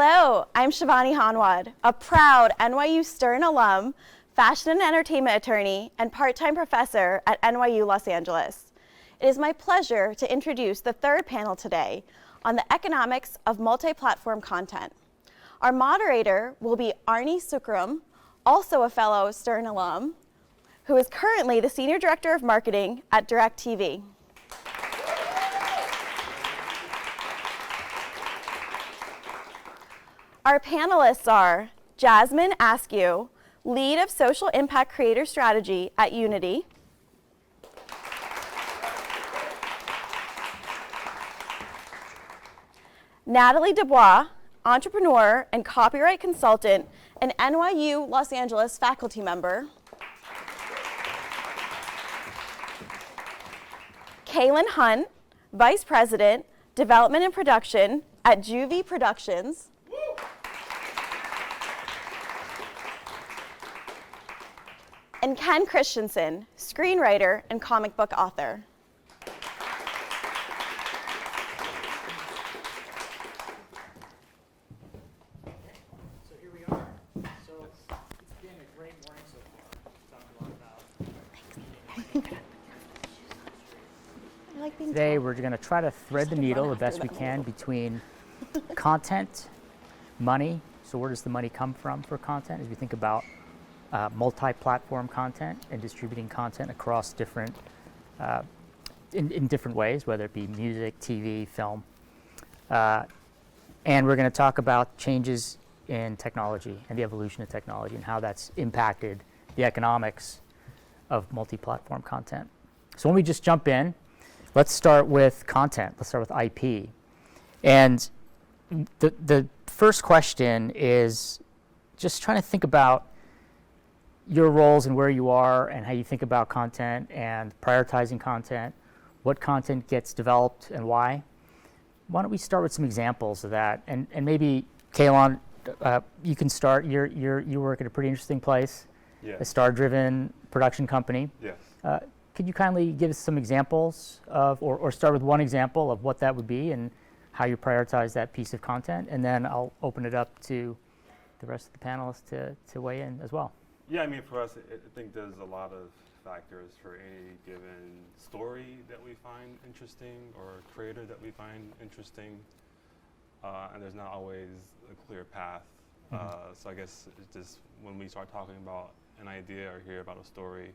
Hello, I'm Shivani Hanwad, a proud NYU Stern alum, fashion and entertainment attorney, and part-time professor at NYU Los Angeles. It is my pleasure to introduce the third panel today on the economics of multi-platform content. Our moderator will be Arnie Sukram, also a fellow Stern alum, who is currently the Senior Director of Marketing at DirecTV. Our panelists are Jasmine Askew, Lead of Social Impact Creator Strategy at Unity, Natalie Dubois, entrepreneur and copyright consultant and NYU Los Angeles faculty member, Kaylin Hunt, Vice President, Development and Production at Juvie Productions, and Ken Christensen, screenwriter and comic book author. So here we are. So it's been a great morning so far. Talking a lot about Today we're going to try to thread the needle the best we can between content, money. So where does the money come from for content as we think about multi-platform content and distributing content across different, in different ways, whether it be music, TV, film. And we're going to talk about changes in technology and the evolution of technology and how that's impacted the economics of multi-platform content. So when we just jump in, let's start with content. Let's start with IP. And the first question is just trying to think about your roles and where you are and how you think about content and prioritizing content, what content gets developed and why. Why don't we start with some examples of that? And maybe, Kaylin, you can start. You work at a pretty interesting place, a star-driven production company. Yes. Could you kindly give us some examples of, or start with one example of what that would be and how you prioritize that piece of content? And then I'll open it up to the rest of the panelists to weigh in as well. Yeah, I mean, for us, I think there's a lot of factors for any given story that we find interesting or creator that we find interesting, and there's not always a clear path. So I guess it's just when we start talking about an idea or hear about a story,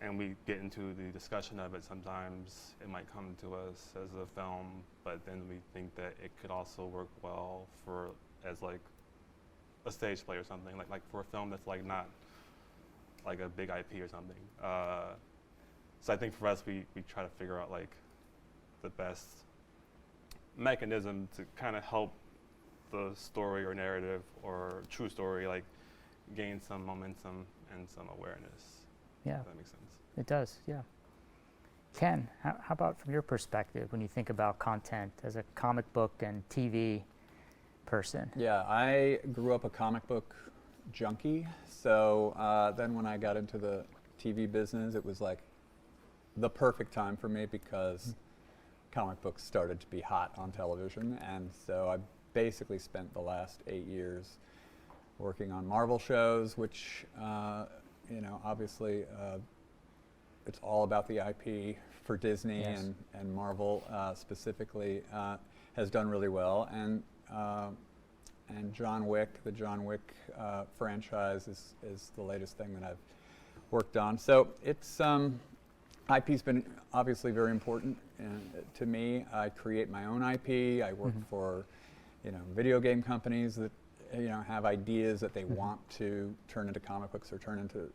and we get into the discussion of it, sometimes it might come to us as a film, but then we think that it could also work well as like a stage play or something, like for a film that's like not like a big IP or something. So I think for us, we try to figure out like the best mechanism to kind of help the story or narrative or true story like gain some momentum and some awareness. Yeah, If that makes sense. It does, yeah. Ken, how about from your perspective when you think about content as a comic book and TV person? Yeah, I grew up a comic book junkie, so then when I got into the TV business, it was like the perfect time for me because comic books started to be hot on television, and so I basically spent the last 8 years working on Marvel shows, which, obviously it's all about the IP for Disney. Yes. and Marvel specifically has done really well, and John Wick, the John Wick franchise is the latest thing that I've worked on. So it's IP's been obviously very important to me. I create my own IP. I work for video game companies that have ideas that they want to turn into comic books or turn into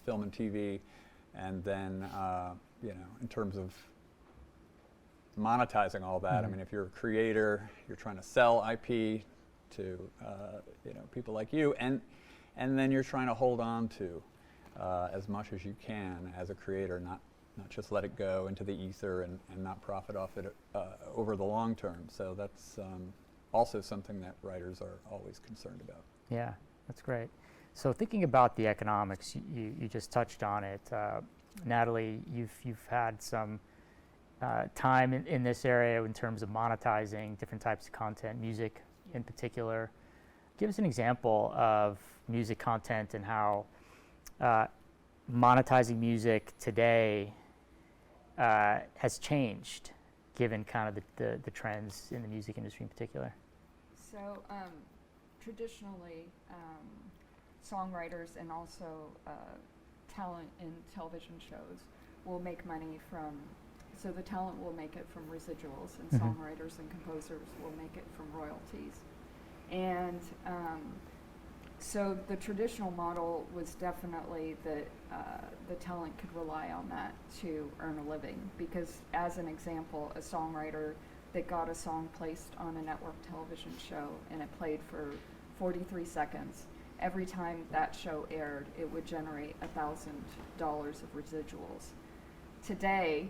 film and TV, and then in terms of monetizing all that. I mean, if you're a creator, you're trying to sell IP to people like you, and then you're trying to hold on to as much as you can as a creator, not just let it go into the ether and not profit off it over the long term. So that's also something that writers are always concerned about. Yeah, that's great. So thinking about the economics, you just touched on it. Natalie, you've had some time in this area in terms of monetizing different types of content, music in particular. Give us an example of music content and how monetizing music today has changed, given kind of the trends in the music industry in particular. So traditionally, songwriters and also talent in television shows will make money from, so the talent will make it from residuals, and songwriters and composers will make it from royalties. And so the traditional model was definitely that the talent could rely on that to earn a living, because as an example, a songwriter that got a song placed on a network television show and it played for 43 seconds, every time that show aired, it would generate $1,000 of residuals. Today,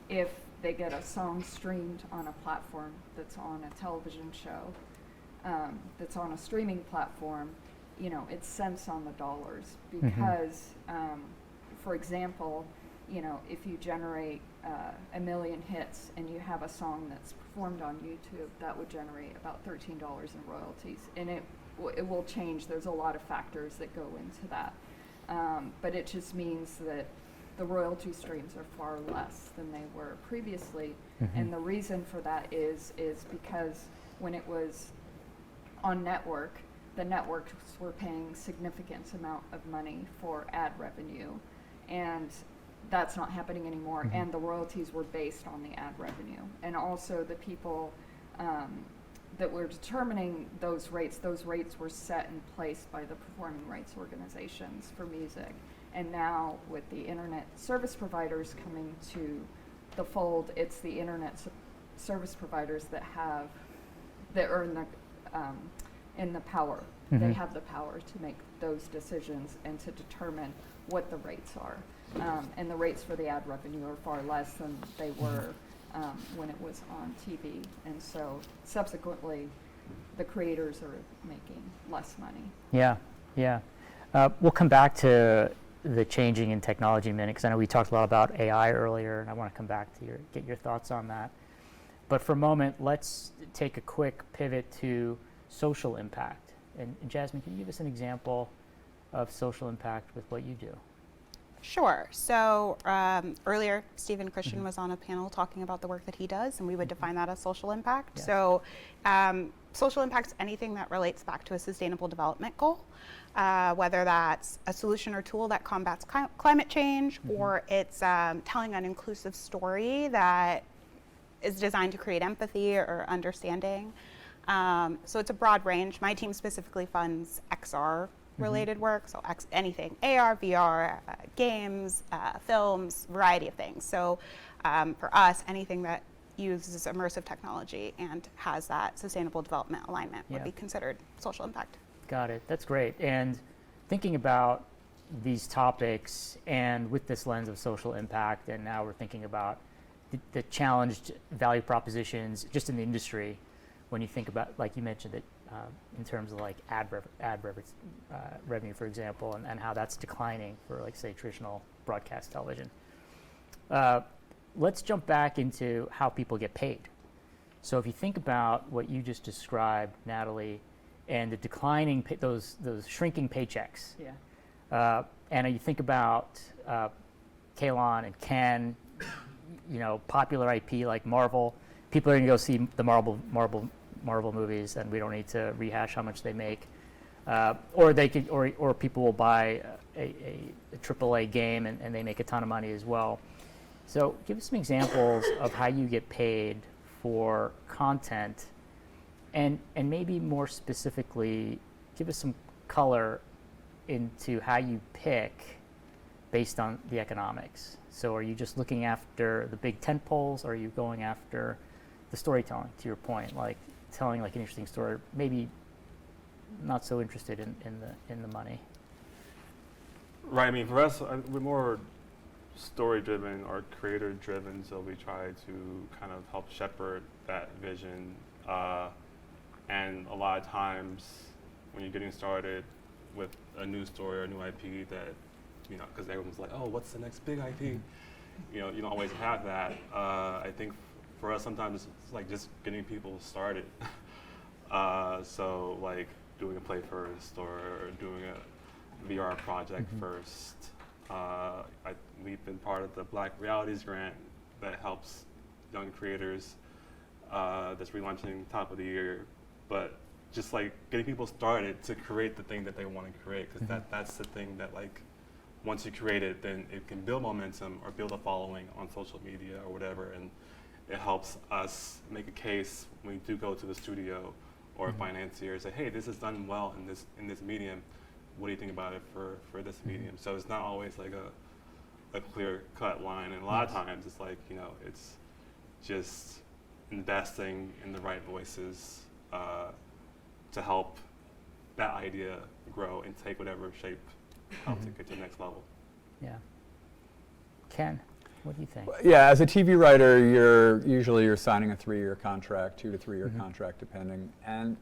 if they get a song streamed on a platform that's on a television show, that's on a streaming platform, you know, it's cents on the dollars, because, for example, you know, if you generate 1 million hits and you have a song that's performed on YouTube, that would generate about $13 in royalties, and it will change. There's a lot of factors that go into that, but it just means that the royalty streams are far less than they were previously, and the reason for that is because when it was on network, the networks were paying significant amount of money for ad revenue, and that's not happening anymore, and the royalties were based on the ad revenue. And also the people that were determining those rates were set in place by the performing rights organizations for music. And now with the internet service providers coming to the fold, it's the internet service providers that are in the power. They have the power to make those decisions and to determine what the rates are. And the rates for the ad revenue are far less than they were when it was on TV. And so subsequently, the creators are making less money. Yeah. We'll come back to the changing in technology in a minute, because I know we talked a lot about AI earlier, and I want to come back to get your thoughts on that. But for a moment, let's take a quick pivot to social impact. And Jasmine, can you give us an example of social impact with what you do? Sure. So earlier, Stephen Christian was on a panel talking about the work that he does, and we would define that as social impact. Yes. So social impact is anything that relates back to a sustainable development goal, whether that's a solution or tool that combats climate change, or it's telling an inclusive story that is designed to create empathy or understanding. So it's a broad range. My team specifically funds XR related work, so anything AR, VR, games, films, variety of things. So for us, anything that uses immersive technology and has that sustainable development alignment would be considered social impact. Got it. That's great. And thinking about these topics and with this lens of social impact, and now we're thinking about the challenged value propositions just in the industry, when you think about, like you mentioned, that in terms of like ad revenue, for example, and how that's declining for, like, say, traditional broadcast television. Let's jump back into how people get paid. So if you think about what you just described, Natalie, and the declining, those shrinking paychecks, and you think about Kalon and Ken, you know, popular IP like Marvel, people are going to go see the Marvel movies, and we don't need to rehash how much they make, or they could, or people will buy a AAA game and they make a ton of money as well. So give us some examples of how you get paid for content, and maybe more specifically, give us some color into how you pick based on the economics. So are you just looking after the big tent poles, or are you going after the storytelling, to your point, like telling like an interesting story, maybe not so interested in the money? Right. I mean, for us, we're more story-driven or creator-driven, so we try to kind of help shepherd that vision. And a lot of times, when you're getting started with a new story or a new IP, that, you know, because everyone's like, oh, what's the next big IP? you know, you don't always have that. I think for us, sometimes it's like just getting people started. So like doing a play first or doing a VR project first. We've been part of the Black Realities Grant that helps young creators that's relaunching top of the year. But just like getting people started to create the thing that they want to create, because that's the thing that like once you create it, then it can build momentum or build a following on social media or whatever, and it helps us make a case when we do go to the studio or a financier, say, hey, this is done well in this medium. What do you think about it for this medium? So it's not always like a clear cut line, and a lot of times it's like, you know, it's just investing in the right voices to help that idea grow and take whatever shape help take it to the next level. Yeah. Ken, what do you think? Yeah, as a TV writer, you're signing a 3-year contract, 2 to 3 year contract, depending, and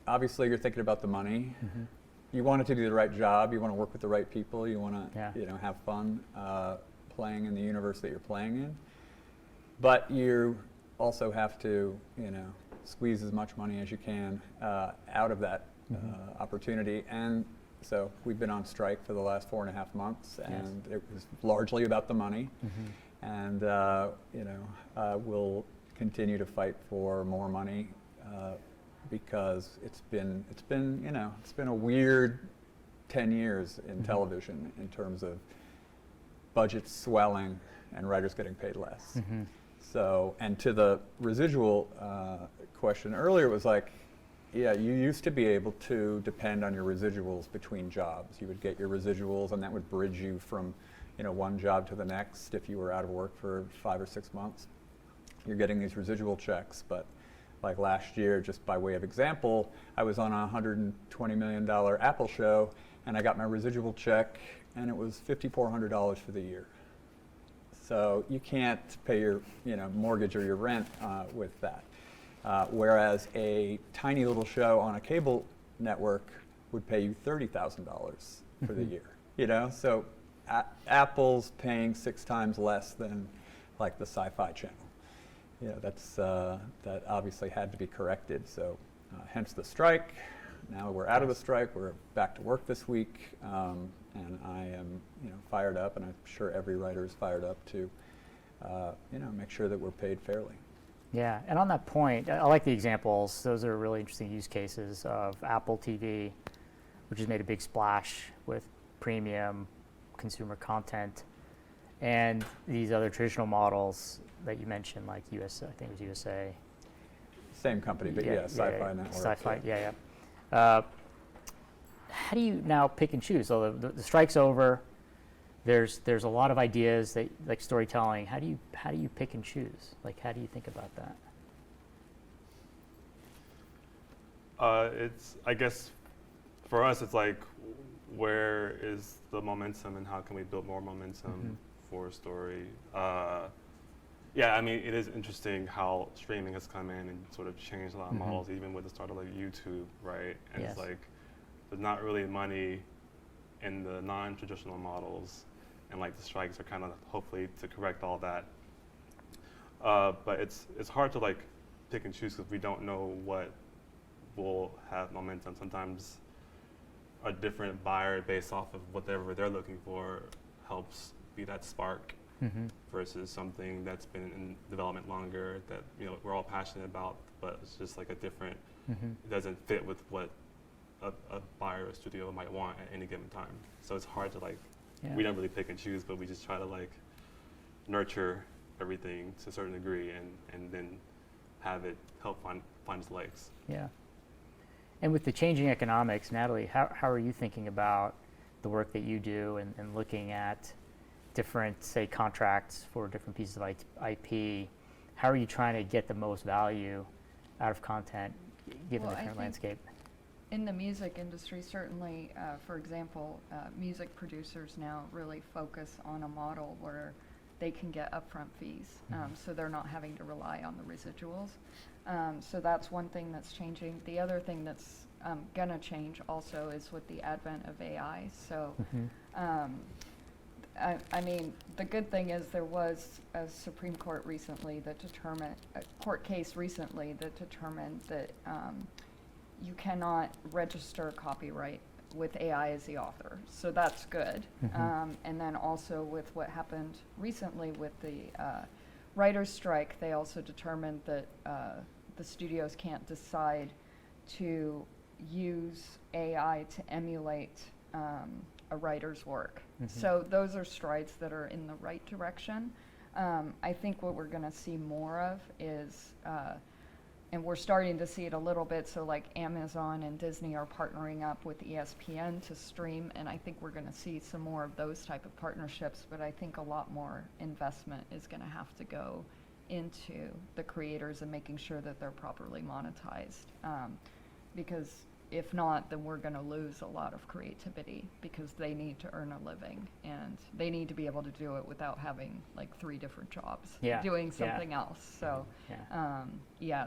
obviously you're thinking about the money. You want it to do the right job. You want to work with the right people. You want to, you know, have fun playing in the universe that you're playing in. But you also have to, you know, squeeze as much money as you can out of that opportunity. And so we've been on strike for the last 4.5 months, and it was largely about the money. And you know, we'll continue to fight for more money because it's been you know, it's been a weird 10 years in television in terms of budgets swelling and writers getting paid less. So, and to the residual question earlier, it was like, yeah, you used to be able to depend on your residuals between jobs. You would get your residuals, and that would bridge you from, you know, one job to the next if you were out of work for 5 or 6 months. You're getting these residual checks, but like last year, just by way of example, I was on a $120 million Apple show, and I got my residual check, and it was $5,400 for the year. So you can't pay your, you know, mortgage or your rent with that. Whereas a tiny little show on a cable network would pay you $30,000 for the year. You know, so Apple's paying 6 times less than like the Sci-Fi Channel. You know, that's that obviously had to be corrected. So hence the strike. Now we're out of the strike. We're back to work this week, and I am, you know, fired up, and I'm sure every writer is fired up to, you know, make sure that we're paid fairly. Yeah, and on that point, I like the examples. Those are really interesting use cases of Apple TV, which has made a big splash with premium consumer content, and these other traditional models that you mentioned, like USA, I think it was USA. Same company, but yeah, Sci-Fi Network. Sci-Fi, yeah. How do you now pick and choose? So the strike's over. There's a lot of ideas that, like storytelling. How do you pick and choose? Like, how do you think about that? It's, I guess, for us, it's like, where is the momentum, and how can we build more momentum for a story? Yeah, I mean, it is interesting how streaming has come in and sort of changed a lot of models, even with the start of like YouTube, right? And it's like, there's not really money in the non-traditional models, and like the strikes are kind of hopefully to correct all that. But it's hard to like pick and choose because we don't know what will have momentum. Sometimes a different buyer based off of whatever they're looking for helps be that spark versus something that's been in development longer that, you know, we're all passionate about, but it's just like a different, it doesn't fit with what a buyer or studio might want at any given time. So it's hard to like, we don't really pick and choose, but we just try to like nurture everything to a certain degree and then have it help find its legs. Yeah. And with the changing economics, Natalie, how are you thinking about the work that you do and looking at different, say, contracts for different pieces of IP? How are you trying to get the most value out of content given the current landscape? In the music industry, certainly, for example, music producers now really focus on a model where they can get upfront fees, so they're not having to rely on the residuals. So that's one thing that's changing. The other thing that's gonna change also is with the advent of AI. So I mean, the good thing is there was a Supreme Court recently that determined, a court case recently that determined that you cannot register copyright with AI as the author. So that's good. And then also with what happened recently with the writer's strike, they also determined that the studios can't decide to use AI to emulate a writer's work. So those are strides that are in the right direction. I think what we're going to see more of is, and we're starting to see it a little bit, so like Amazon and Disney are partnering up with ESPN to stream, and I think we're going to see some more of those type of partnerships, but I think a lot more investment is going to have to go into the creators and making sure that they're properly monetized. Because if not, then we're going to lose a lot of creativity because they need to earn a living and they need to be able to do it without having like 3 different jobs doing something else. So,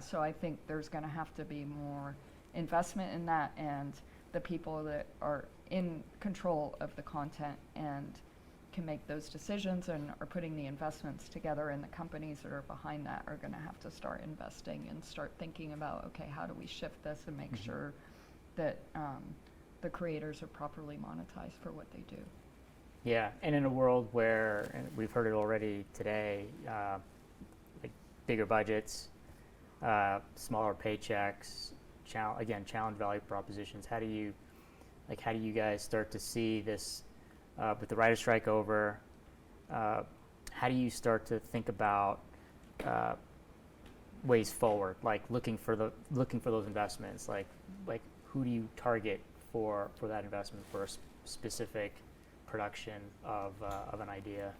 so I think there's going to have to be more investment in that, and the people that are in control of the content and can make those decisions and are putting the investments together, and the companies that are behind that are going to have to start investing and start thinking about, okay, how do we shift this and make sure that the creators are properly monetized for what they do. Yeah, and in a world where, and we've heard it already today, like bigger budgets, smaller paychecks, challenge value propositions. How do you guys start to see this with the writer's strike over? How do you start to think about ways forward, like looking for those investments, like who do you target for that investment for a specific production of an idea?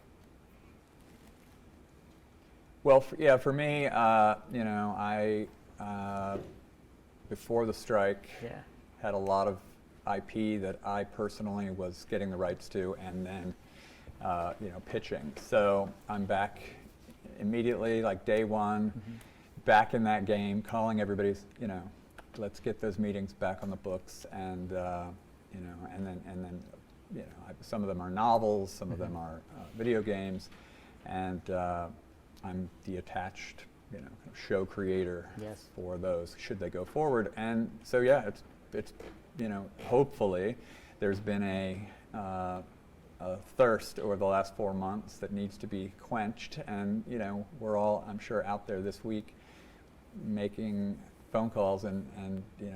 Well, for me, I before the strike had a lot of IP that I personally was getting the rights to, and then pitching. So I'm back immediately, like day one, back in that game, calling everybody's, let's get those meetings back on the books, and some of them are novels, some of them are video games, and I'm the attached, kind of show creator for those should they go forward. And so it's hopefully there's been a thirst over the last 4 months that needs to be quenched, and we're all, I'm sure, out there this week making phone calls and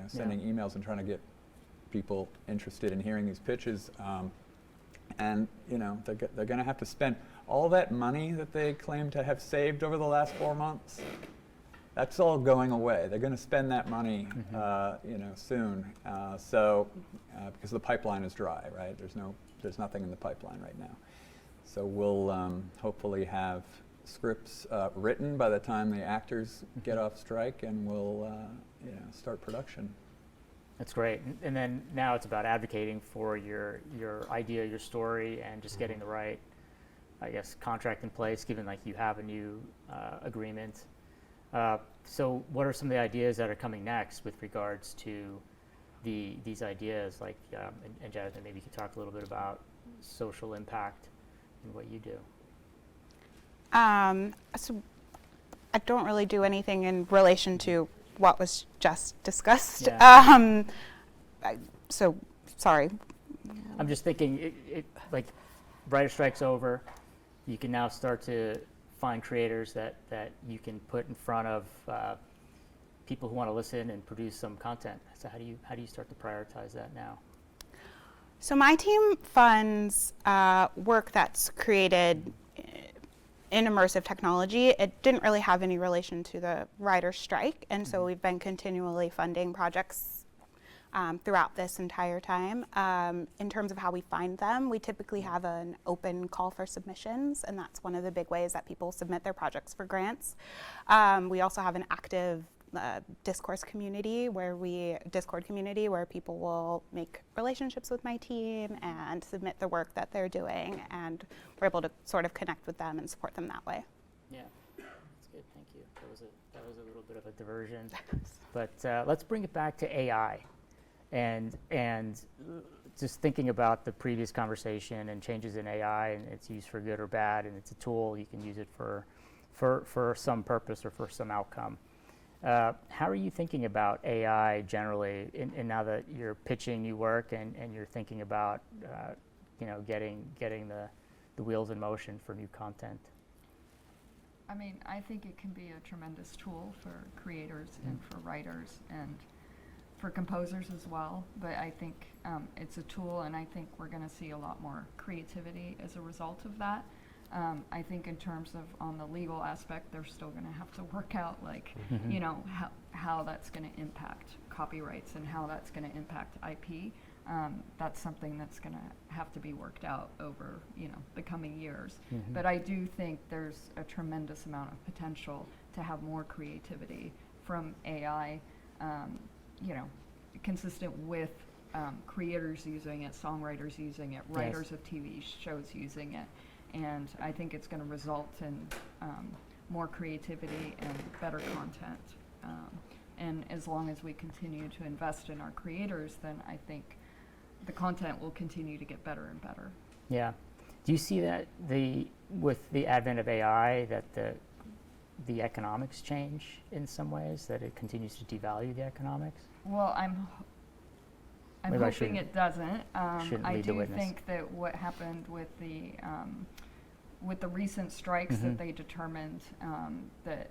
sending emails and trying to get people interested in hearing these pitches, and they're going to have to spend all that money that they claim to have saved over the last 4 months. That's all going away. They're going to spend that money, soon. Because the pipeline is dry, right? There's nothing in the pipeline right now. So we'll hopefully have scripts written by the time the actors get off strike, and we'll start production. That's great. And then now it's about advocating for your idea, your story, and just getting the right, I guess, contract in place, given like you have a new agreement. So what are some of the ideas that are coming next with regards to these ideas? Like, and Jasmine, maybe you could talk a little bit about social impact and what you do. So I don't really do anything in relation to what was just discussed. So sorry. I'm just thinking, it like writer strike's over. You can now start to find creators that you can put in front of people who want to listen and produce some content. So how do you start to prioritize that now? So my team funds work that's created in immersive technology. It didn't really have any relation to the writer's strike, and so we've been continually funding projects throughout this entire time. In terms of how we find them, we typically have an open call for submissions, and that's one of the big ways that people submit their projects for grants. We also have an active Discord community where people will make relationships with my team and submit the work that they're doing, and we're able to sort of connect with them and support them that way. Yeah, that's good. Thank you. That was a little bit of a diversion, but let's bring it back to AI, and just thinking about the previous conversation and changes in AI and its use for good or bad, and it's a tool, you can use it for some purpose or for some outcome. How are you thinking about AI generally, and now that you're pitching new work and you're thinking about getting the wheels in motion for new content? I mean, I think it can be a tremendous tool for creators and for writers and for composers as well. But I think it's a tool, and I think we're going to see a lot more creativity as a result of that. I think in terms of on the legal aspect, they're still going to have to work out, like, how that's going to impact copyrights and how that's going to impact IP. That's something that's going to have to be worked out over, the coming years. But I do think there's a tremendous amount of potential to have more creativity from AI, consistent with creators using it, songwriters using it, writers of TV shows using it. And I think it's going to result in more creativity and better content. And as long as we continue to invest in our creators, then I think the content will continue to get better and better. Yeah. Do you see that with the advent of AI, that the economics change in some ways, that it continues to devalue the economics? Well, I'm Maybe hoping it doesn't. I do witness. think that what happened with the recent strikes, that they determined that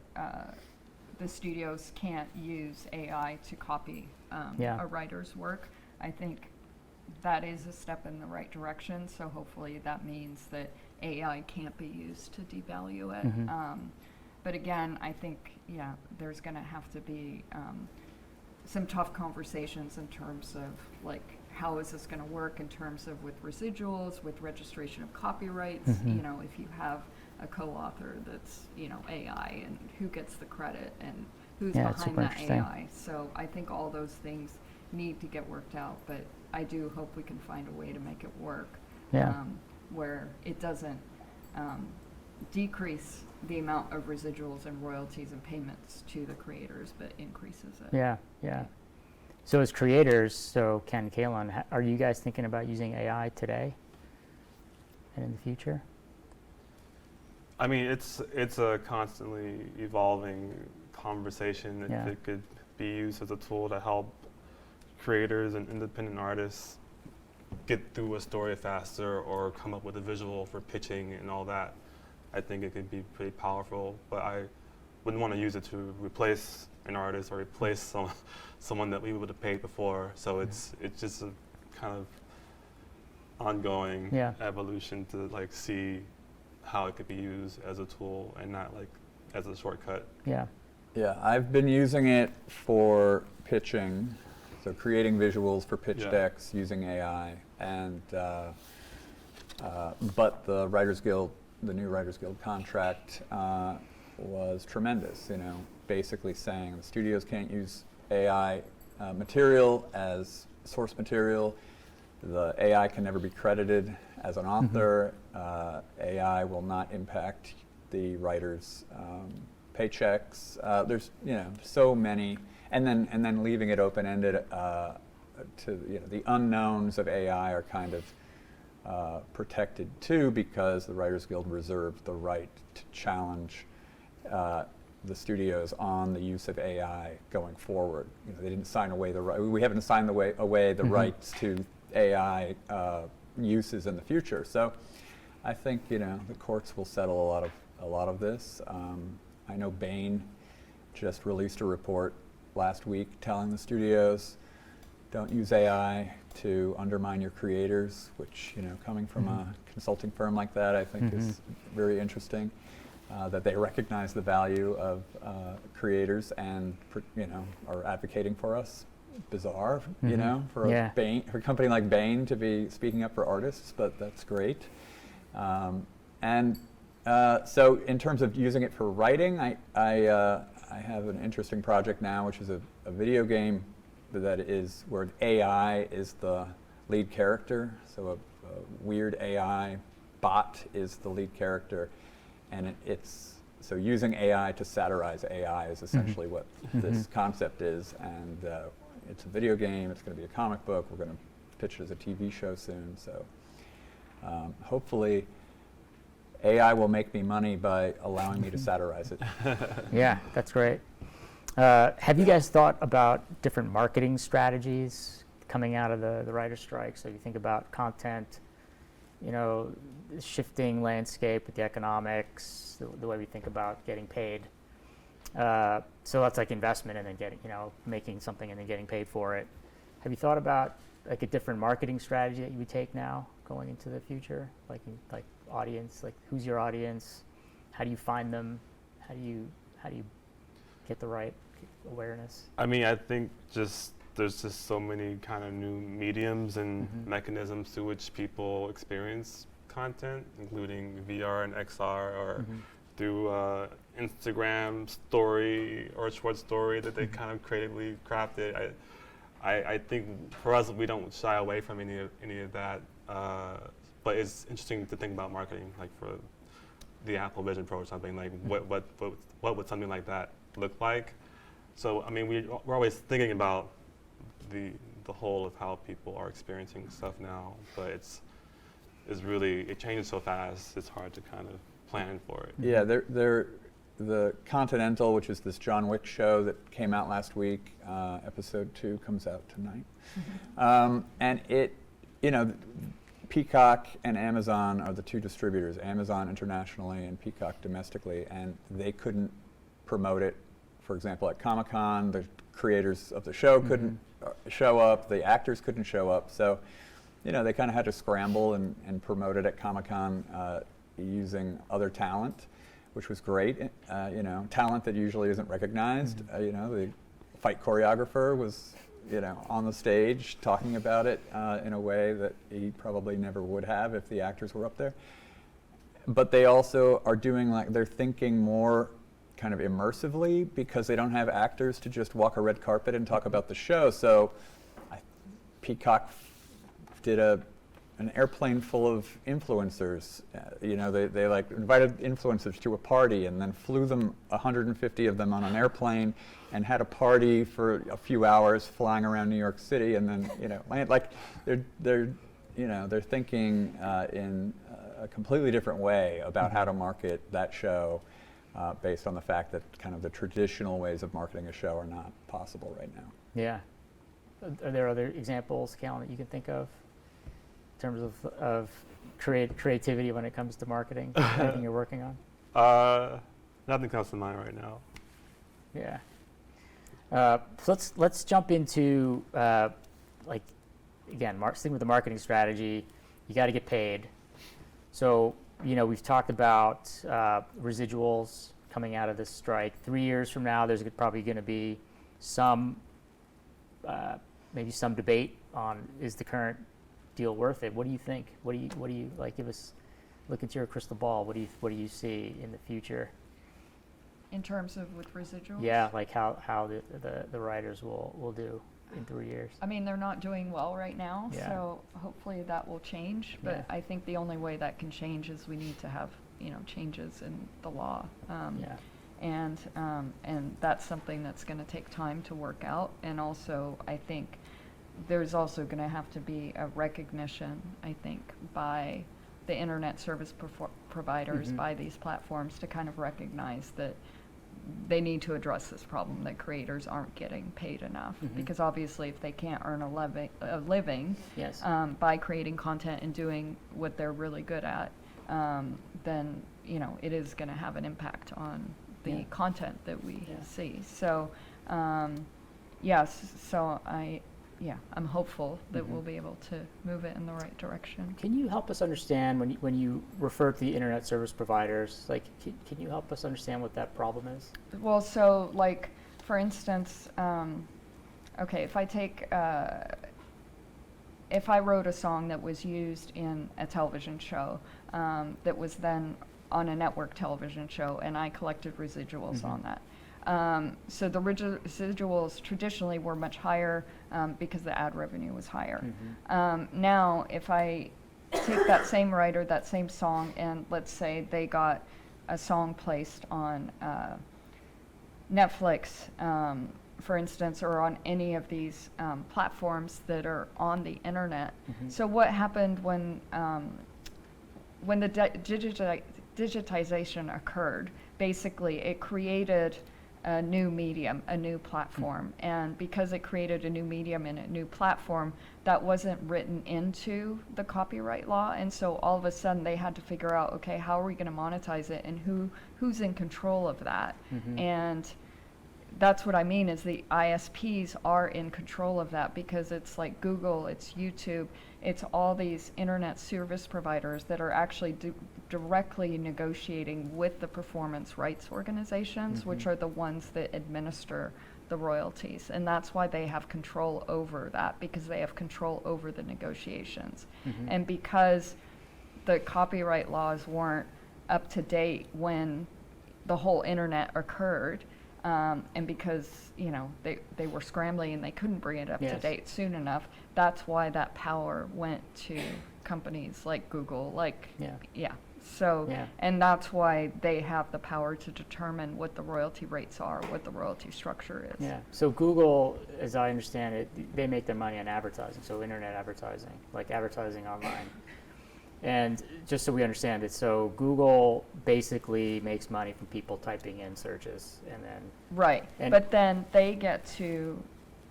the studios can't use AI to copy a writer's work. I think that is a step in the right direction. So hopefully that means that AI can't be used to devalue it. But again, I think, there's going to have to be some tough conversations in terms of, like, how is this going to work in terms of with residuals, with registration of copyrights, if you have a co-author that's, AI, and who gets the credit and who's behind that AI. So I think all those things need to get worked out, but I do hope we can find a way to make it work where it doesn't decrease the amount of residuals and royalties and payments to the creators, but increases it. Yeah. So as creators, Ken, Kaylin, are you guys thinking about using AI today and in the future? I mean, it's a constantly evolving conversation. It could be used as a tool to help creators and independent artists get through a story faster or come up with a visual for pitching and all that. I think it could be pretty powerful, but I wouldn't want to use it to replace an artist or replace someone that we would have paid before. So it's just a kind of ongoing evolution to, like, see how it could be used as a tool and not, like, as a shortcut. Yeah, I've been using it for pitching, so creating visuals for pitch decks using AI, and but the Writers Guild, the new Writers Guild contract was tremendous. Basically saying the studios can't use AI material as source material. The AI can never be credited as an author. AI will not impact the writers' paychecks. There's so many, and then leaving it open-ended to the unknowns of AI are kind of protected too, because the Writers Guild reserved the right to challenge the studios on the use of AI going forward. They didn't sign away we haven't signed away the rights to AI uses in the future. So I think the courts will settle a lot of this. I know Bain just released a report last week telling the studios, don't use AI to undermine your creators, which coming from a consulting firm like that, I think is very interesting. That they recognize the value of creators and are advocating for us. Bizarre, for a company like Bain to be speaking up for artists, but that's great. So in terms of using it for writing, I have an interesting project now, which is a video game that is where AI is the lead character. So a weird AI bot is the lead character. And it's so using AI to satirize AI is essentially what this concept is. And it's a video game. It's going to be a comic book. We're going to pitched as a TV show soon. So hopefully AI will make me money by allowing me to satirize it. Yeah, that's great. Have you guys thought about different marketing strategies coming out of the writer's strike? So you think about content, the shifting landscape with the economics, the way we think about getting paid. So that's like investment and then getting, making something and then getting paid for it. Have you thought about like a different marketing strategy that you would take now going into the future? Like audience, like who's your audience? How do you find them? How do you get the right awareness? I mean, I think there's just so many kind of new mediums and mechanisms through which people experience content, including VR and XR, or through Instagram story or short story that they kind of creatively crafted. I think for us, we don't shy away from any of that. But it's interesting to think about marketing, like for the Apple Vision Pro or something. Like, what would something like that look like? So, I mean, we're always thinking about the whole of how people are experiencing stuff now, but it changes so fast. It's hard to kind of plan for it. Yeah, the Continental, which is this John Wick show that came out last week, episode 2 comes out tonight, and Peacock and Amazon are the two distributors, Amazon internationally and Peacock domestically, and they couldn't promote it. For example, at Comic-Con, the creators of the show couldn't show up, the actors couldn't show up, so they kind of had to scramble and promote it at Comic-Con using other talent, which was great. Talent that usually isn't recognized. The fight choreographer was on the stage talking about it in a way that he probably never would have if the actors were up there. But they also are doing they're thinking more kind of immersively because they don't have actors to just walk a red carpet and talk about the show. So Peacock did an airplane full of influencers. They invited influencers to a party and then flew them 150 of them on an airplane and had a party for a few hours flying around New York City and then land. Like they're thinking in a completely different way about how to market that show based on the fact that kind of the traditional ways of marketing a show are not possible right now. Yeah. Are there other examples, Callan, that you can think of in terms of creativity when it comes to marketing? Anything you're working on? Nothing comes to mind right now. Yeah. So let's jump into sticking with the marketing strategy. You got to get paid. So we've talked about residuals coming out of this strike. 3 years from now, there's probably going to be maybe some debate on is the current deal worth it? What do you think? What do you give us? Look into your crystal ball. What do you see in the future? In terms of with residuals? Yeah, like how the writers will do in 3 years. I mean, they're not doing well right now, Yeah. so hopefully that will change. But Yeah. I think the only way that can change is we need to have changes in the law. And that's something that's going to take time to work out. And also, I think there's also going to have to be a recognition, I think, by the internet service providers, by these platforms, to kind of recognize that they need to address this problem that creators aren't getting paid enough. Because obviously, if they can't earn a living Yes. by creating content and doing what they're really good at, then it is going to have an impact on the content that we see. So, I'm hopeful that we'll be able to move it in the right direction. Can you help us understand when you refer to the internet service providers? Can you help us understand what that problem is? Well, so for instance, if I take if I wrote a song that was used in a television show that was then on a network television show, and I collected residuals on that. So the residuals traditionally were much higher because the ad revenue was higher. Now, if I take that same writer, that same song, and let's say they got a song placed on Netflix for instance, or on any of these platforms that are on the internet. So what happened when the digitization occurred? Basically, it created a new medium, a new platform, and because it created a new medium and a new platform, that wasn't written into the copyright law, and so all of a sudden they had to figure out, okay, how are we going to monetize it, and who's in control of that? And that's what I mean, is the ISPs are in control of that, because it's like Google, it's YouTube, it's all these internet service providers that are actually directly negotiating with the performance rights organizations, which are the ones that administer the royalties. And that's why they have control over that, because they have control over the negotiations. And because the copyright laws weren't up to date when the whole internet occurred, and because, you know, they were scrambling and they couldn't bring it up to date soon enough, that's why that power went to companies like Google, like, So, and that's why they have the power to determine what the royalty rates are, what the royalty structure is. Yeah. So Google, as I understand it, they make their money on advertising, so internet advertising, like advertising online. And just so we understand it, so Google basically makes money from people typing in searches, and then Right, but then they get to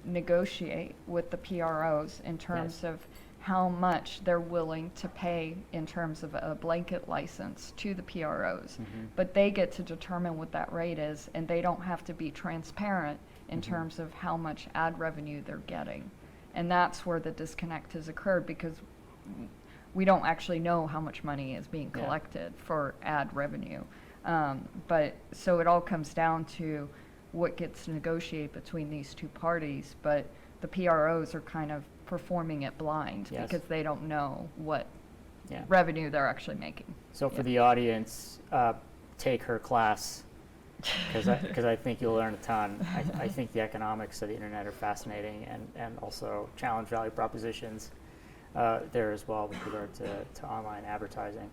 negotiate with the PROs in terms of how much they're willing to pay in terms of a blanket license to the PROs. But they get to determine what that rate is, and they don't have to be transparent in terms of how much ad revenue they're getting. And that's where the disconnect has occurred, because we don't actually know how much money is being collected for ad revenue. But so it all comes down to what gets negotiated between these two parties, but the PROs are kind of performing it blind because they don't know what revenue they're actually making. So for the audience, take her class, because I think you'll learn a ton. I think the economics of the internet are fascinating, and also challenge value propositions there as well with regard to online advertising.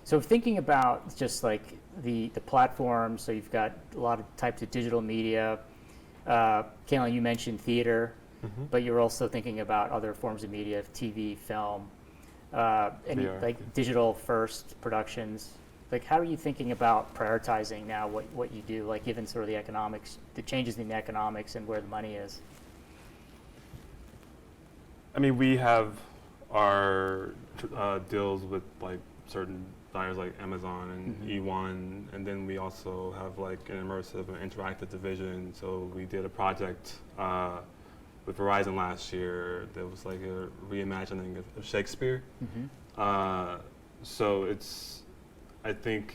So thinking about just like the platform, so you've got a lot of types of digital media. Kaylin, you mentioned theater, but you're also thinking about other forms of media, TV, film, any like digital first productions. Like, how are you thinking about prioritizing now what you do, like given sort of the economics, the changes in the economics and where the money is? I mean, we have our deals with like certain buyers like Amazon and E1, and then we also have like an immersive and interactive division. So we did a project with Verizon last year that was like a reimagining of Shakespeare. So I think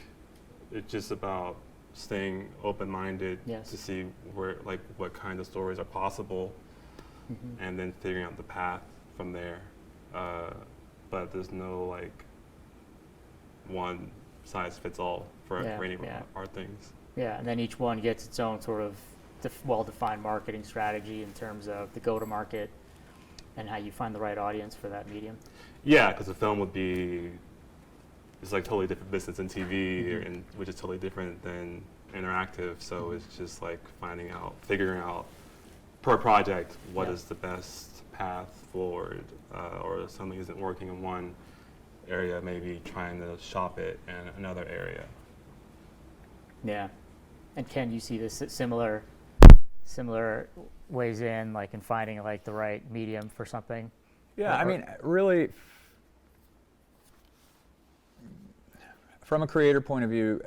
it's just about staying open-minded to see where, like, what kind of stories are possible, and then figuring out the path from there. But there's no like one size fits all for any of our things. Yeah, and then each one gets its own sort of well-defined marketing strategy in terms of the go-to-market and how you find the right audience for that medium. Yeah, because the film would be, it's like totally different business than TV, and which is totally different than interactive. So it's just like figuring out per project what is the best path forward, or if something isn't working in one area, maybe trying to shop it in another area. Yeah, and Ken, you see this similar ways in, like in finding like the right medium for something? Yeah, I mean, really, from a creator point of view,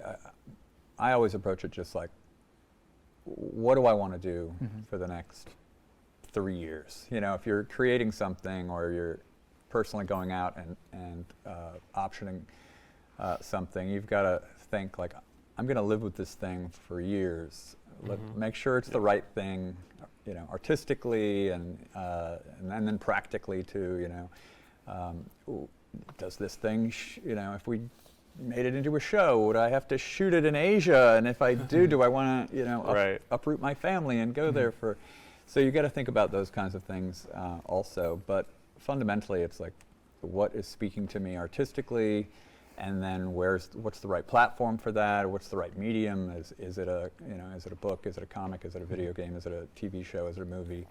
I always approach it just like, what do I want to do for the next 3 years? You know, if you're creating something or you're personally going out and optioning something, you've got to think like, I'm going to live with this thing for years. Make sure it's the right thing, you know, artistically and then practically too. You know, does this thing, you know, if we made it into a show, would I have to shoot it in Asia? And if I do I want to, you know, uproot my family and go there for? So you got to think about those kinds of things also. But fundamentally, it's like, what is speaking to me artistically, and then what's the right platform for that, or what's the right medium? Is it a is it a book? Is it a comic? Is it a video game? Is it a TV show? Is it a movie?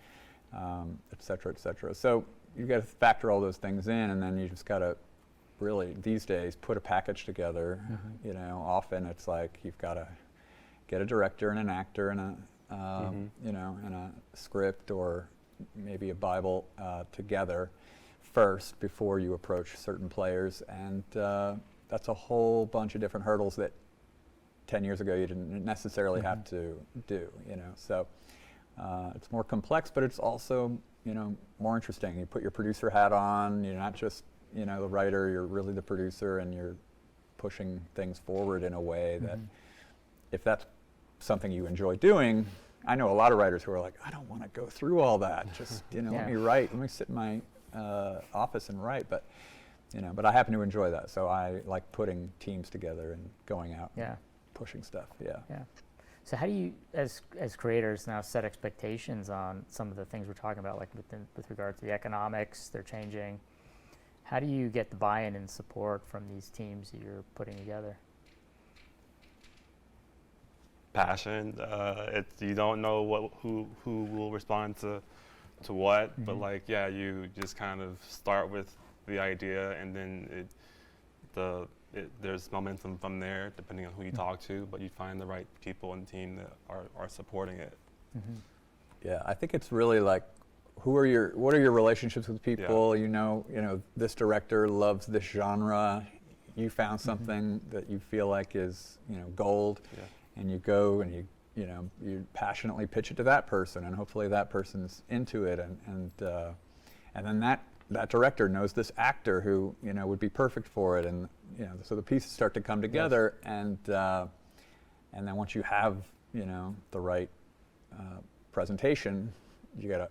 Et cetera, et cetera. So you've got to factor all those things in, and then you just got to really, these days, put a package together. You know, often it's like you've got to get a director and an actor and a you know, and a script or maybe a Bible together first before you approach certain players, and that's a whole bunch of different hurdles that 10 years ago you didn't necessarily have to do. You know, so it's more complex, but it's also, you know, more interesting. You put your producer hat on. You're not just, you know, the writer. You're really the producer, and you're pushing things forward in a way that, if that's something you enjoy doing, I know a lot of writers who are like, I don't want to go through all that. Just, you know, let me write. Let me sit in my office and write. But, you know, but I happen to enjoy that. So I like putting teams together and going out, and pushing stuff. Yeah. So how do you, as creators, now set expectations on some of the things we're talking about, like with regard to the economics, they're changing? How do you get the buy-in and support from these teams that you're putting together? Passion. You don't know who will respond to what, but like, you just kind of start with the idea, and then there's momentum from there, depending on who you talk to, but you find the right people and team that are supporting it. Yeah, I think it's really like, what are your relationships with people? You know, this director loves this genre. You found something that you feel like is, you know, gold, and you go and you passionately pitch it to that person, and hopefully that person's into it, and then that director knows this actor who, you know, would be perfect for it, and, you know, so the pieces start to come together, and then once you have, you know, the right presentation, you gotta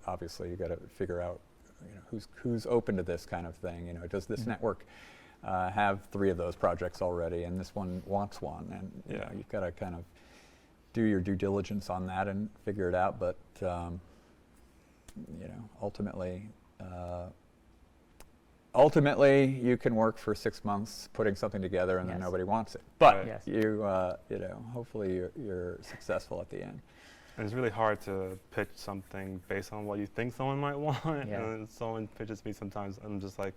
figure out, you know, who's open to this kind of thing. You know, does this network have 3 of those projects already, and this one wants one, and you know, you've got to kind of do your due diligence on that and figure it out. But you know, ultimately, you can work for 6 months putting something together, and then nobody wants it. But you know, hopefully you're successful at the end. And it's really hard to pitch something based on what you think someone might want. And someone pitches me sometimes, I'm just like,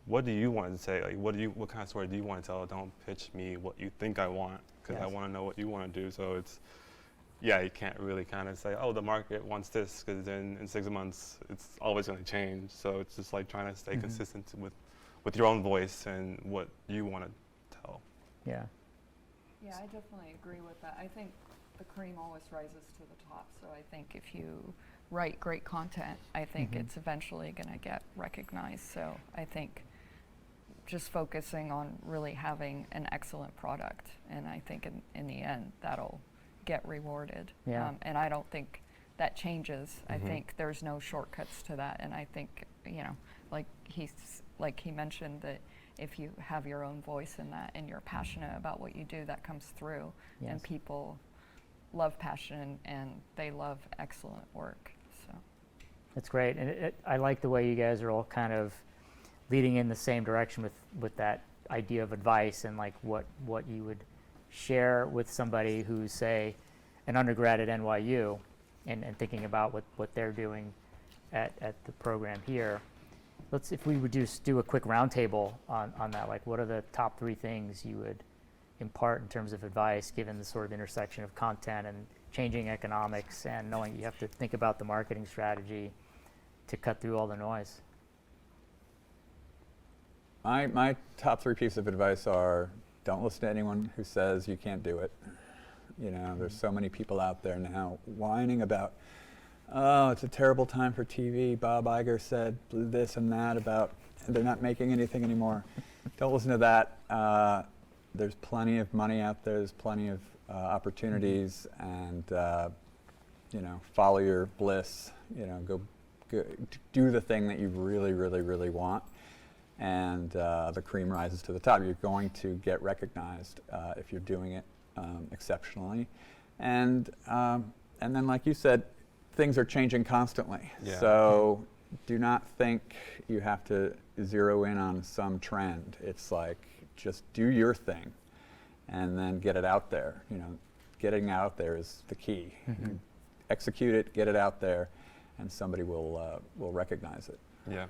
what do you want to say? Like, what kind of story do you want to tell? Don't pitch me what you think I want, because I want to know what you want to do. So it's, you can't really kind of say, oh, the market wants this, because then in 6 months, it's always going to change. So it's just like trying to stay consistent with your own voice and what you want to tell. Yeah, I definitely agree with that. I think the cream always rises to the top. So I think if you write great content, I think it's eventually going to get recognized. So I think just focusing on really having an excellent product, and I think in the end that'll get rewarded. And I don't think that changes. I think there's no shortcuts to that, and I think, you know, like he mentioned, that if you have your own voice in that and you're passionate about what you do, that comes through, and people love passion and they love excellent work. So that's great, and I like the way you guys are all kind of leading in the same direction with that idea of advice, and like what you would share with somebody who's, say, an undergrad at NYU and thinking about what they're doing at the program here. If we would just do a quick roundtable on that, like what are the top 3 things you would impart in terms of advice, given the sort of intersection of content and changing economics and knowing you have to think about the marketing strategy to cut through all the noise? My top 3 pieces of advice are, don't listen to anyone who says you can't do it. You know, there's so many people out there now whining about, oh, it's a terrible time for TV. Bob Iger said this and that about, and they're not making anything anymore. Don't listen to that. There's plenty of money out there. There's plenty of opportunities, and you know, follow your bliss. You know, go do the thing that you really, really, really want, and the cream rises to the top. You're going to get recognized if you're doing it exceptionally, and then, like you said, things are changing constantly. So do not think you have to zero in on some trend. It's like, just do your thing and then get it out there. You know, getting out there is the key. You execute it, get it out there, and somebody will recognize it. Yeah.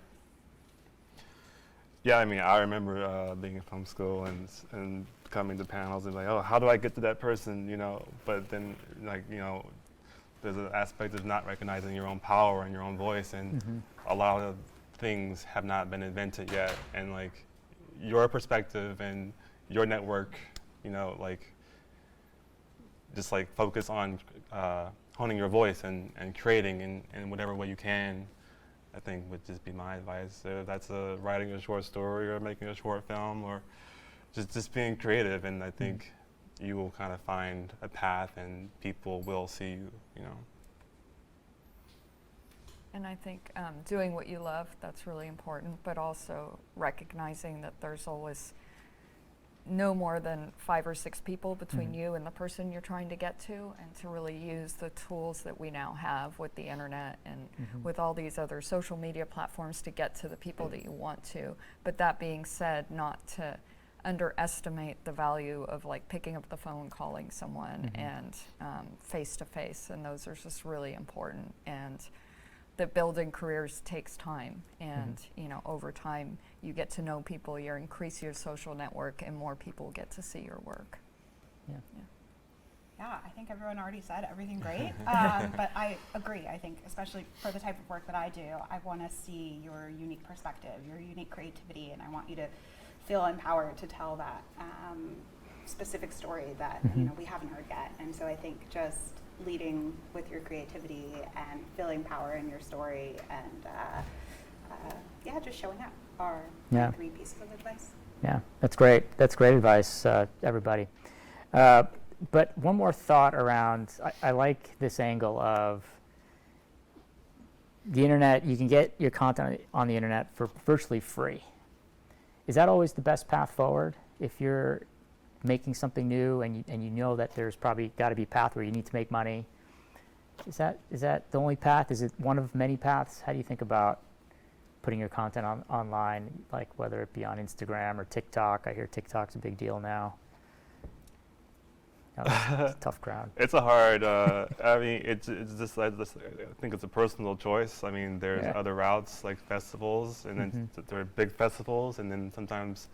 Yeah, I mean, I remember being in film school and coming to panels and like, oh, how do I get to that person, you know? But then, like, you know, there's an aspect of not recognizing your own power and your own voice, and a lot of things have not been invented yet. And like, your perspective and your network, you know, like, just like focus on honing your voice and creating in whatever way you can, I think would just be my advice. That's writing a short story or making a short film or just being creative, and I think you will kind of find a path and people will see you, you know. And I think doing what you love, that's really important, but also recognizing that there's always no more than 5 or 6 people between you and the person you're trying to get to, and to really use the tools that we now have with the internet and with all these other social media platforms to get to the people that you want to. But that being said, not to underestimate the value of like picking up the phone, calling someone, and face to face, and those are just really important. And that building careers takes time, and you know, over time you get to know people, you increase your social network, and more people get to see your work. Yeah, I think everyone already said everything great, but I agree. I think especially for the type of work that I do, I want to see your unique perspective, your unique creativity, and I want you to feel empowered to tell that specific story that you know we haven't heard yet. And so I think just leading with your creativity and feeling power in your story and just showing up are my 3 pieces of advice. Yeah, that's great. That's great advice, everybody. But one more thought around, I like this angle of the internet. You can get your content on the internet for virtually free. Is that always the best path forward? If you're making something new and you know that there's probably got to be a path where you need to make money, is that the only path? Is it one of many paths? How do you think about putting your content online, like whether it be on Instagram or TikTok? I hear TikTok's a big deal now. It's a tough crowd. It's a hard, I mean, it's just, I think it's a personal choice. I mean, there's other routes like festivals, and then there are big festivals, and then sometimes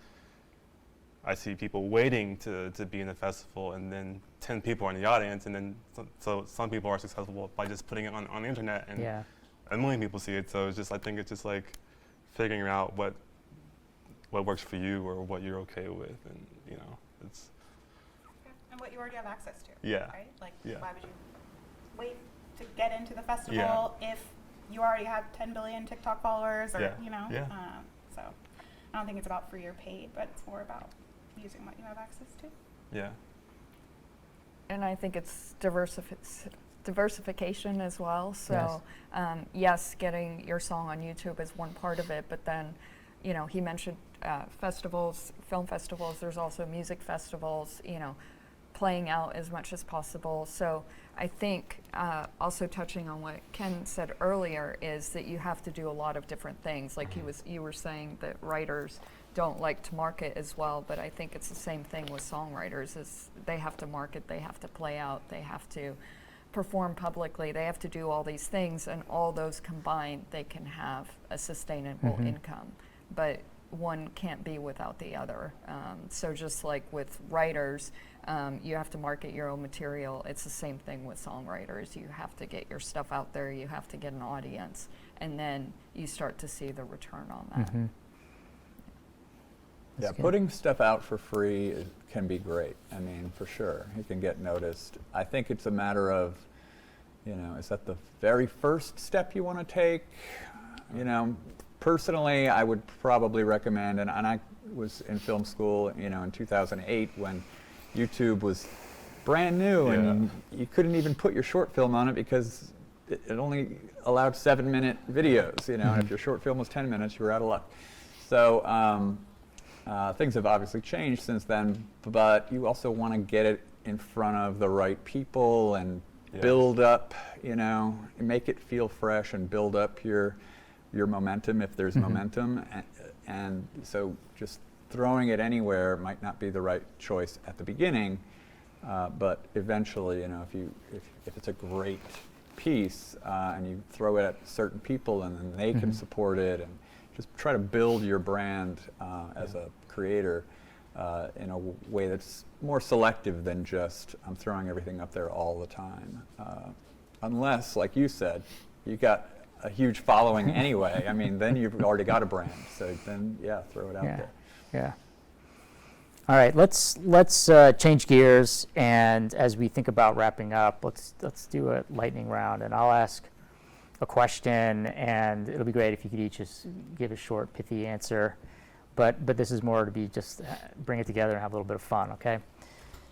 I see people waiting to be in a festival, and then 10 people are in the audience, and then so some people are successful by just putting it on the internet, and a million people see it. So it's just, I think it's just like figuring out what works for you or what you're okay with, and you know, it's. And what you already have access to. Yeah. Right? Like, why would you wait to get into the festival if you already have 10 billion TikTok followers, or you know? So I don't think it's about free or paid, but it's more about using what you have access to. Yeah. And I think it's diversification as well. So yes, getting your song on YouTube is one part of it, but then, you know, he mentioned festivals, film festivals. There's also music festivals, you know, playing out as much as possible. So I think also touching on what Ken said earlier is that you have to do a lot of different things. Like you were saying that writers don't like to market as well, but I think it's the same thing with songwriters. Is they have to market, they have to play out, they have to perform publicly, they have to do all these things, and all those combined, they can have a sustainable income. But one can't be without the other. So just like with writers, you have to market your own material. It's the same thing with songwriters. You have to get your stuff out there, you have to get an audience, and then you start to see the return on that. Yeah, putting stuff out for free can be great. I mean, for sure, you can get noticed. I think it's a matter of, you know, is that the very first step you want to take? You know, personally, I would probably recommend, and I was in film school, you know, in 2008 when YouTube was brand new, and you couldn't even put your short film on it because it only allowed 7-minute videos, you know, and if your short film was 10 minutes, you were out of luck. So things have obviously changed since then, but you also want to get it in front of the right people and build up, you know, make it feel fresh and build up your momentum if there's momentum. And so just throwing it anywhere might not be the right choice at the beginning, but eventually, if it's a great piece and you throw it at certain people and then they can support it, and just try to build your brand as a creator in a way that's more selective than just I'm throwing everything up there all the time. Unless, like you said, you got a huge following anyway. I mean, then you've already got a brand. So then, throw it out there. Yeah. All right, let's change gears, and as we think about wrapping up, let's do a lightning round, and I'll ask a question, and it'll be great if you could each just give a short, pithy answer. But this is more to be just bring it together and have a little bit of fun. Okay.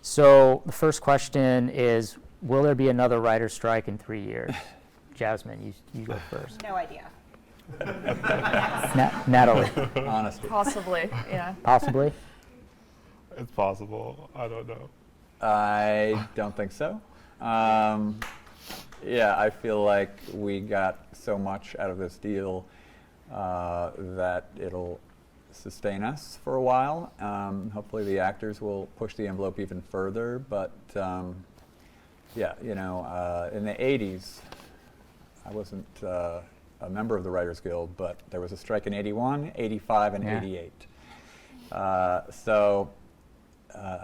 So the first question is: will there be another writer's strike in 3 years? Jasmine, you go first. No idea. Natalie. Honesty. Possibly, yeah. Possibly. It's possible. I don't know. I don't think so. I feel like we got so much out of this deal that it'll sustain us for a while. Hopefully the actors will push the envelope even further, but in the 80s, I wasn't a member of the Writers Guild, but there was a strike in 81, 85, and 88.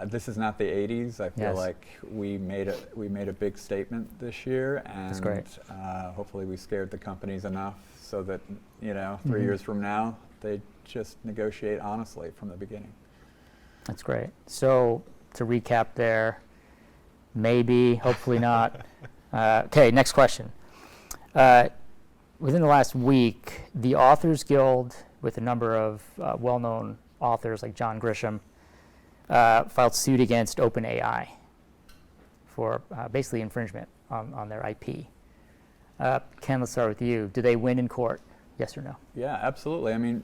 This is not the 80s. I feel like we made a big statement this year, and That's great. Hopefully we scared the companies enough so that 3 years from now they just negotiate honestly from the beginning. That's great. So to recap there, maybe, hopefully not. Okay, next question. Within the last week, the Authors Guild, with a number of well-known authors like John Grisham, filed suit against OpenAI for basically infringement on their IP. Ken, let's start with you. Do they win in court? Yes or no? Yeah, absolutely. I mean,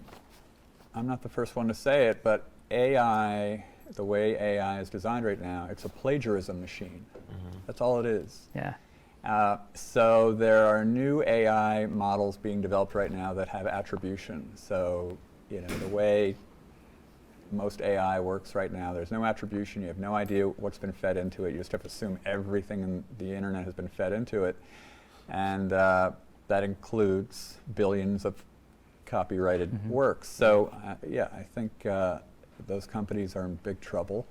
I'm not the first one to say it, but AI, the way AI is designed right now, it's a plagiarism machine. That's all it is. Yeah. So there are new AI models being developed right now that have attribution. So, the way most AI works right now, there's no attribution. You have no idea what's been fed into it. You just have to assume everything in the internet has been fed into it. And that includes billions of copyrighted works. So, I think those companies are in big trouble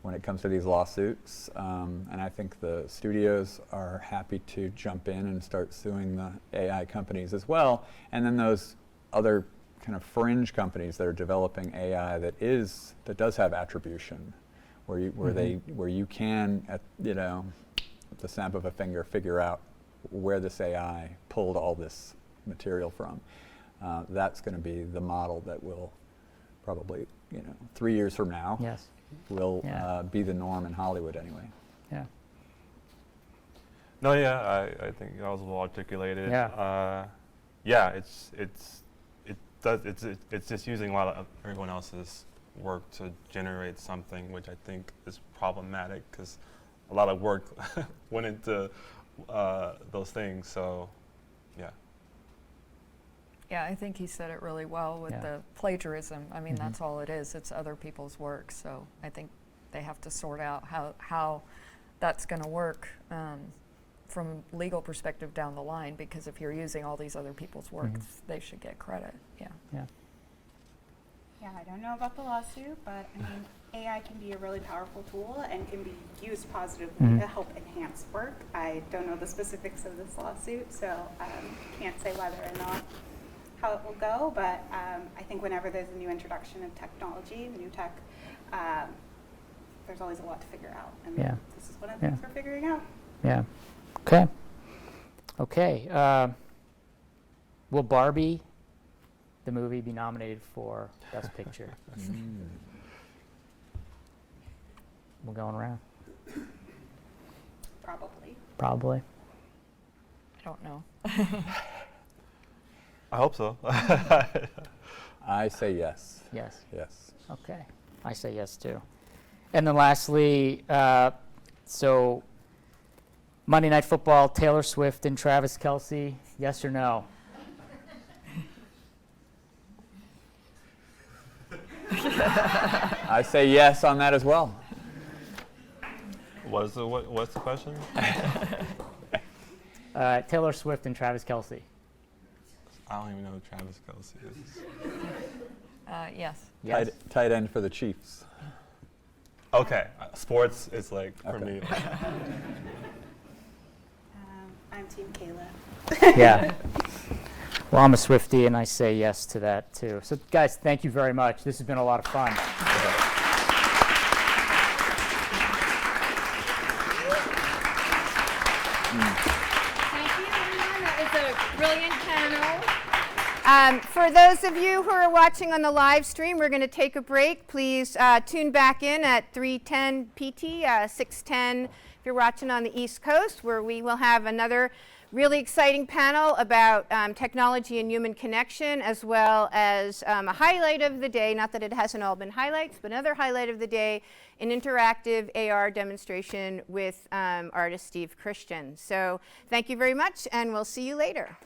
when it comes to these lawsuits. And I think the studios are happy to jump in and start suing the AI companies as well. And then those other kind of fringe companies that are developing AI that does have attribution, where you can at the snap of a finger figure out where this AI pulled all this material from. That's going to be the model that will probably 3 years from now will be the norm in Hollywood anyway. Yeah. No, I think that was well articulated. Yeah. It's just using a lot of everyone else's work to generate something, which I think is problematic because a lot of work went into those things. So, yeah. Yeah, I think he said it really well with the plagiarism. I mean, that's all it is. It's other people's work. So I think they have to sort out how that's going to work from a legal perspective down the line, because if you're using all these other people's works, they should get credit. Yeah. Yeah, I don't know about the lawsuit, but I mean, AI can be a really powerful tool and can be used positively to help enhance work. I don't know the specifics of this lawsuit, so can't say whether or not how it will go, but I think whenever there's a new introduction of technology, new tech, there's always a lot to figure out, and this is one of the things we're figuring out. Yeah. Okay. Will Barbie, the movie, be nominated for Best Picture? We're going around. Probably. I don't know. I hope so. I say yes. Yes. Yes. Okay. I say yes too. And then lastly, so Monday Night Football, Taylor Swift and Travis Kelce, yes or no? I say yes on that as well. What's the question? Taylor Swift and Travis Kelce. I don't even know who Travis Kelce is. Yes. Yes. Tight end for the Chiefs. Okay, sports is like for Okay. me. I'm Team Kayla. Yeah. Well, I'm a Swiftie, and I say yes to that, too. So, guys, thank you very much. This has been a lot of fun. Thank you, everyone. That was a brilliant panel. For those of you who are watching on the live stream, we're going to take a break. Please tune back in at 3:10 PT, 6:10 if you're watching on the East Coast, where we will have another really exciting panel about technology and human connection, as well as a highlight of the day, not that it hasn't all been highlights, but another highlight of the day, an interactive AR demonstration with artist Steve Christian. So thank you very much, and we'll see you later.